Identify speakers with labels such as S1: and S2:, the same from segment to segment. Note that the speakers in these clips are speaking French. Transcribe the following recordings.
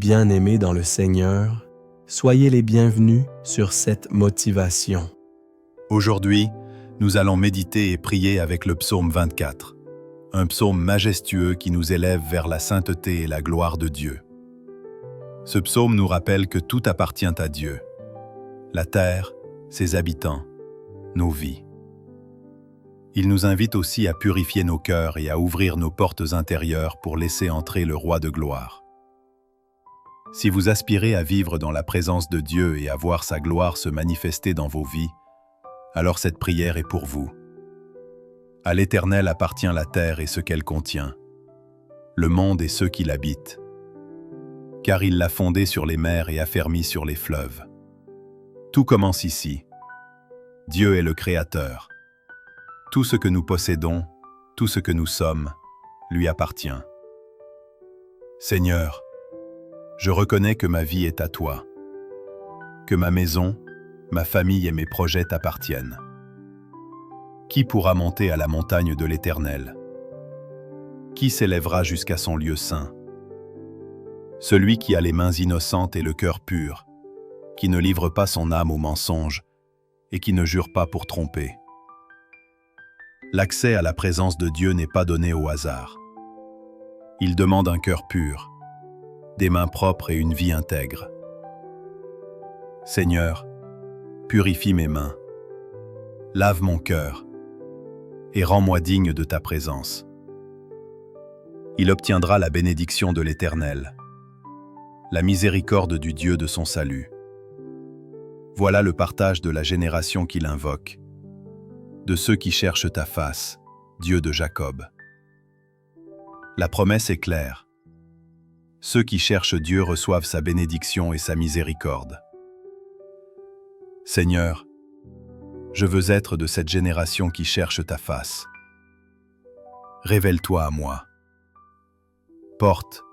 S1: Bien-aimés dans le Seigneur, soyez les bienvenus sur cette motivation.
S2: Aujourd'hui, nous allons méditer et prier avec le psaume 24, un psaume majestueux qui nous élève vers la sainteté et la gloire de Dieu. Ce psaume nous rappelle que tout appartient à Dieu, la terre, ses habitants, nos vies. Il nous invite aussi à purifier nos cœurs et à ouvrir nos portes intérieures pour laisser entrer le Roi de gloire. Si vous aspirez à vivre dans la présence de Dieu et à voir sa gloire se manifester dans vos vies, alors cette prière est pour vous. À l'Éternel appartient la terre et ce qu'elle contient, le monde et ceux qui l'habitent, car il l'a fondée sur les mers et affermi sur les fleuves. Tout commence ici. Dieu est le Créateur. Tout ce que nous possédons, tout ce que nous sommes, lui appartient. Seigneur, je reconnais que ma vie est à toi, que ma maison, ma famille et mes projets t'appartiennent. Qui pourra monter à la montagne de l'Éternel? Qui s'élèvera jusqu'à son lieu saint? Celui qui a les mains innocentes et le cœur pur, qui ne livre pas son âme au mensonge et qui ne jure pas pour tromper. L'accès à la présence de Dieu n'est pas donné au hasard. Il demande un cœur pur, des mains propres et une vie intègre. Seigneur, purifie mes mains, lave mon cœur et rends-moi digne de ta présence. Il obtiendra la bénédiction de l'Éternel, la miséricorde du Dieu de son salut. Voilà le partage de la génération qui l'invoque, de ceux qui cherchent ta face, Dieu de Jacob. La promesse est claire. Ceux qui cherchent Dieu reçoivent sa bénédiction et sa miséricorde. Seigneur, je veux être de cette génération qui cherche ta face. Révèle-toi à moi. Portes,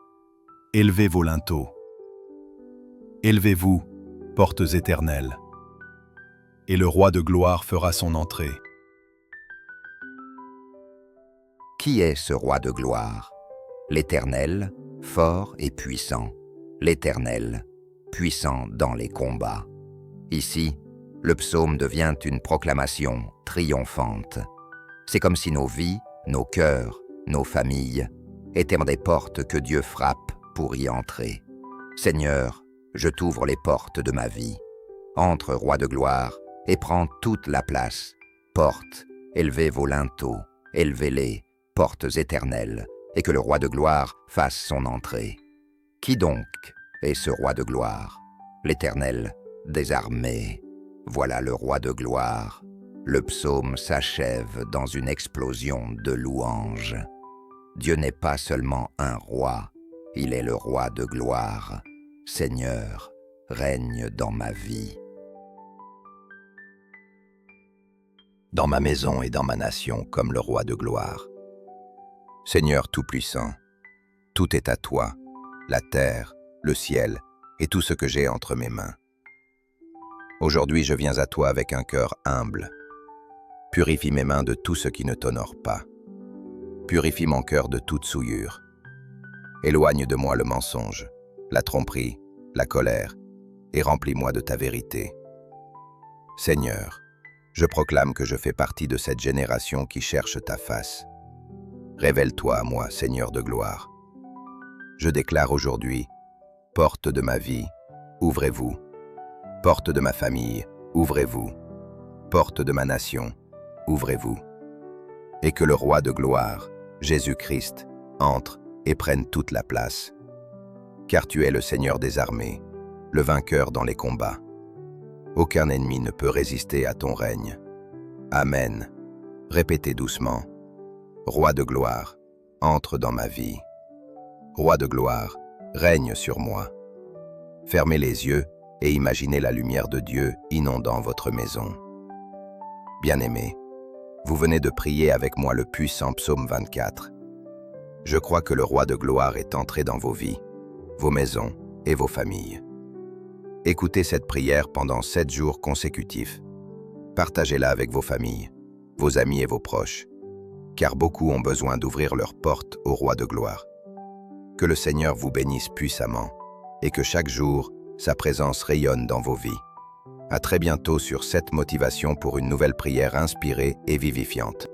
S2: élevez vos linteaux. Élevez-vous, portes éternelles, et le Roi de gloire fera son entrée.
S3: Qui est ce Roi de gloire? L'Éternel, fort et puissant. L'Éternel, puissant dans les combats. Ici, le psaume devient une proclamation triomphante. C'est comme si nos vies, nos cœurs, nos familles étaient des portes que Dieu frappe pour y entrer. Seigneur, je t'ouvre les portes de ma vie. Entre, Roi de gloire, et prends toute la place. Portes, élevez vos linteaux, élevez-les, portes éternelles, et que le Roi de gloire fasse son entrée. Qui donc est ce Roi de gloire? L'Éternel des armées. Voilà le Roi de gloire. Le psaume s'achève dans une explosion de louanges. Dieu n'est pas seulement un roi, il est le Roi de gloire. Seigneur, règne dans ma vie. Dans ma maison et dans ma nation comme le Roi de gloire. Seigneur Tout-Puissant, tout est à toi, la terre, le ciel et tout ce que j'ai entre mes mains. Aujourd'hui, je viens à toi avec un cœur humble. Purifie mes mains de tout ce qui ne t'honore pas. Purifie mon cœur de toute souillure. Éloigne de moi le mensonge, la tromperie, la colère, et remplis-moi de ta vérité. Seigneur, je proclame que je fais partie de cette génération qui cherche ta face. Révèle-toi à moi, Seigneur de gloire. Je déclare aujourd'hui, porte de ma vie, ouvrez-vous. Porte de ma famille, ouvrez-vous. Porte de ma nation, ouvrez-vous. Et que le Roi de gloire, Jésus-Christ, entre et prenne toute la place. Car tu es le Seigneur des armées, le vainqueur dans les combats. Aucun ennemi ne peut résister à ton règne. Amen. Répétez doucement. Roi de gloire, entre dans ma vie. Roi de gloire, règne sur moi. Fermez les yeux et imaginez la lumière de Dieu inondant votre maison. Bien-aimés, vous venez de prier avec moi le puissant psaume 24. Je crois que le Roi de gloire est entré dans vos vies, vos maisons et vos familles. Écoutez cette prière pendant 7 jours consécutifs. Partagez-la avec vos familles, vos amis et vos proches, car beaucoup ont besoin d'ouvrir leurs portes au Roi de gloire. Que le Seigneur vous bénisse puissamment. et que chaque jour, sa présence rayonne dans vos vies. À très bientôt sur cette motivation pour une nouvelle prière inspirée et vivifiante.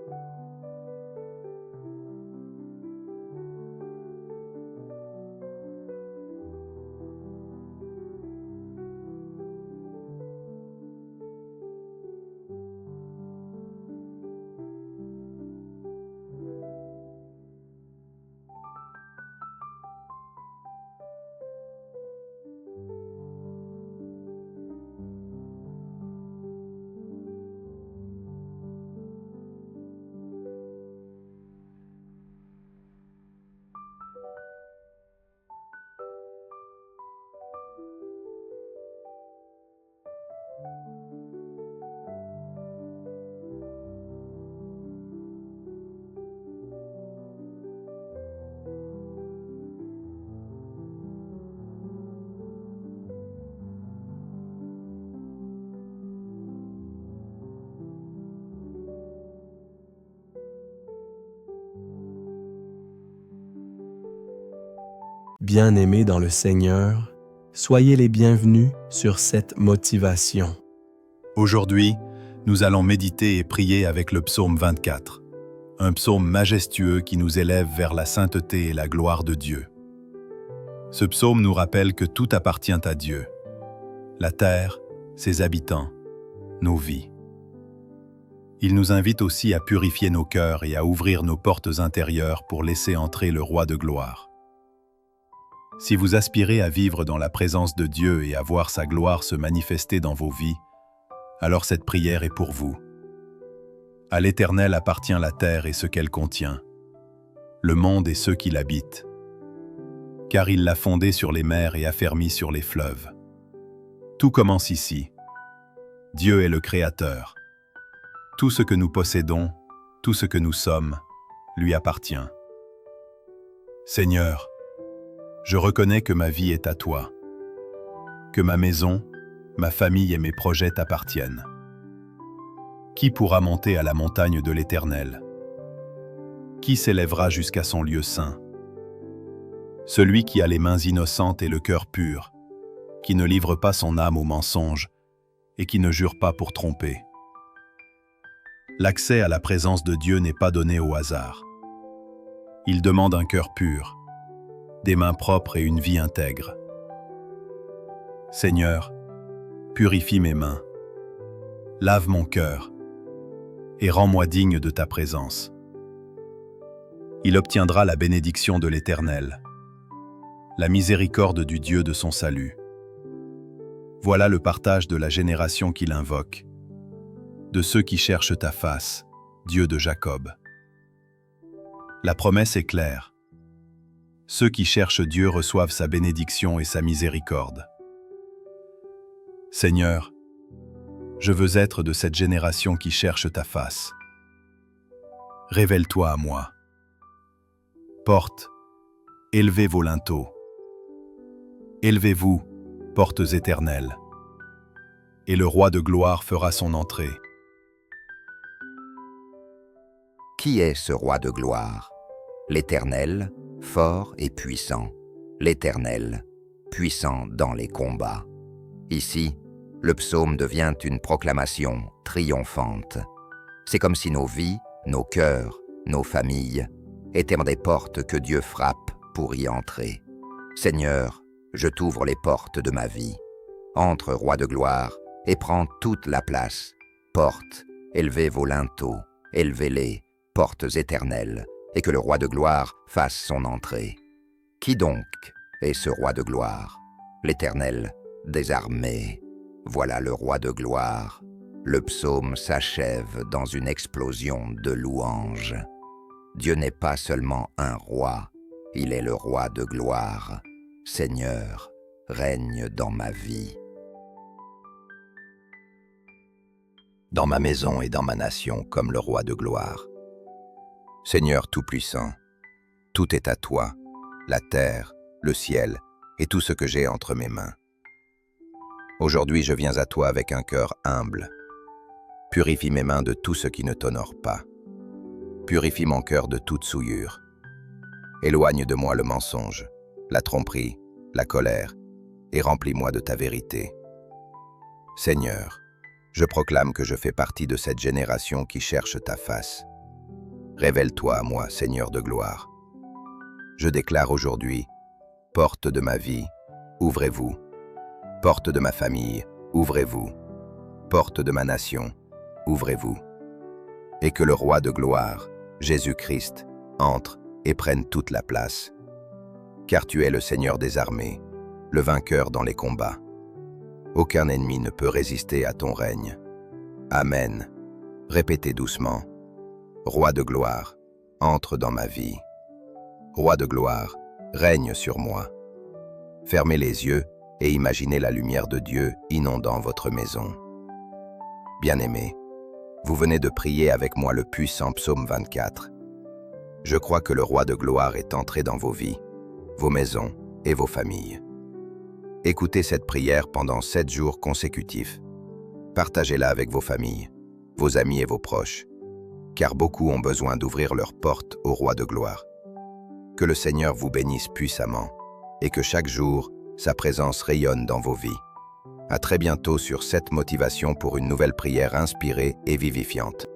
S1: Bien-aimés dans le Seigneur, soyez les bienvenus sur cette motivation.
S2: Aujourd'hui, nous allons méditer et prier avec le psaume 24, un psaume majestueux qui nous élève vers la sainteté et la gloire de Dieu. Ce psaume nous rappelle que tout appartient à Dieu, la terre, ses habitants, nos vies. Il nous invite aussi à purifier nos cœurs et à ouvrir nos portes intérieures pour laisser entrer le Roi de gloire. Si vous aspirez à vivre dans la présence de Dieu et à voir sa gloire se manifester dans vos vies, alors cette prière est pour vous. À l'Éternel appartient la terre et ce qu'elle contient, le monde et ceux qui l'habitent, car il l'a fondée sur les mers et affermi sur les fleuves. Tout commence ici. Dieu est le Créateur. Tout ce que nous possédons, tout ce que nous sommes, lui appartient. Seigneur, je reconnais que ma vie est à toi, que ma maison, ma famille et mes projets t'appartiennent. Qui pourra monter à la montagne de l'Éternel? Qui s'élèvera jusqu'à son lieu saint? Celui qui a les mains innocentes et le cœur pur, qui ne livre pas son âme au mensonge et qui ne jure pas pour tromper. L'accès à la présence de Dieu n'est pas donné au hasard. Il demande un cœur pur, des mains propres et une vie intègre. Seigneur, purifie mes mains, lave mon cœur et rends-moi digne de ta présence. Il obtiendra la bénédiction de l'Éternel, la miséricorde du Dieu de son salut. Voilà le partage de la génération qui l'invoque, de ceux qui cherchent ta face, Dieu de Jacob. La promesse est claire. Ceux qui cherchent Dieu reçoivent sa bénédiction et sa miséricorde. Seigneur, je veux être de cette génération qui cherche ta face. Révèle-toi à moi. Portes, élevez vos linteaux. Élevez-vous, portes éternelles, et le Roi de gloire fera son entrée.
S3: Qui est ce Roi de gloire? L'Éternel, fort et puissant. L'Éternel, puissant dans les combats. Ici, le psaume devient une proclamation triomphante. C'est comme si nos vies, nos cœurs, nos familles étaient des portes que Dieu frappe pour y entrer. Seigneur, je t'ouvre les portes de ma vie. Entre, Roi de gloire, et prends toute la place. Portes, élevez vos linteaux, élevez-les, portes éternelles, et que le Roi de gloire fasse son entrée. Qui donc est ce Roi de gloire? L'Éternel des armées. Voilà le Roi de gloire. Le psaume s'achève dans une explosion de louanges. Dieu n'est pas seulement un roi, il est le Roi de gloire. Seigneur, règne dans ma vie. Dans ma maison et dans ma nation comme le Roi de gloire. Seigneur Tout-Puissant, tout est à toi, la terre, le ciel et tout ce que j'ai entre mes mains. Aujourd'hui, je viens à toi avec un cœur humble. Purifie mes mains de tout ce qui ne t'honore pas. Purifie mon cœur de toute souillure. Éloigne de moi le mensonge, la tromperie, la colère et remplis-moi de ta vérité. Seigneur, je proclame que je fais partie de cette génération qui cherche ta face. Révèle-toi à moi, Seigneur de gloire. Je déclare aujourd'hui, porte de ma vie, ouvrez-vous. Porte de ma famille, ouvrez-vous. Porte de ma nation, ouvrez-vous. Et que le roi de gloire, Jésus-Christ, entre et prenne toute la place. Car tu es le Seigneur des armées, le vainqueur dans les combats. Aucun ennemi ne peut résister à ton règne. Amen. Répétez doucement. Roi de gloire, entre dans ma vie. Roi de gloire, règne sur moi. Fermez les yeux et imaginez la lumière de Dieu inondant votre maison. Bien-aimés, vous venez de prier avec moi le puissant psaume 24. Je crois que le roi de gloire est entré dans vos vies, vos maisons et vos familles. Écoutez cette prière pendant 7 jours consécutifs. Partagez-la avec vos familles, vos amis et vos proches, car beaucoup ont besoin d'ouvrir leurs portes au roi de gloire. Que le Seigneur vous bénisse puissamment et que chaque jour, sa présence rayonne dans vos vies. À très bientôt sur cette motivation pour une nouvelle prière inspirée et vivifiante.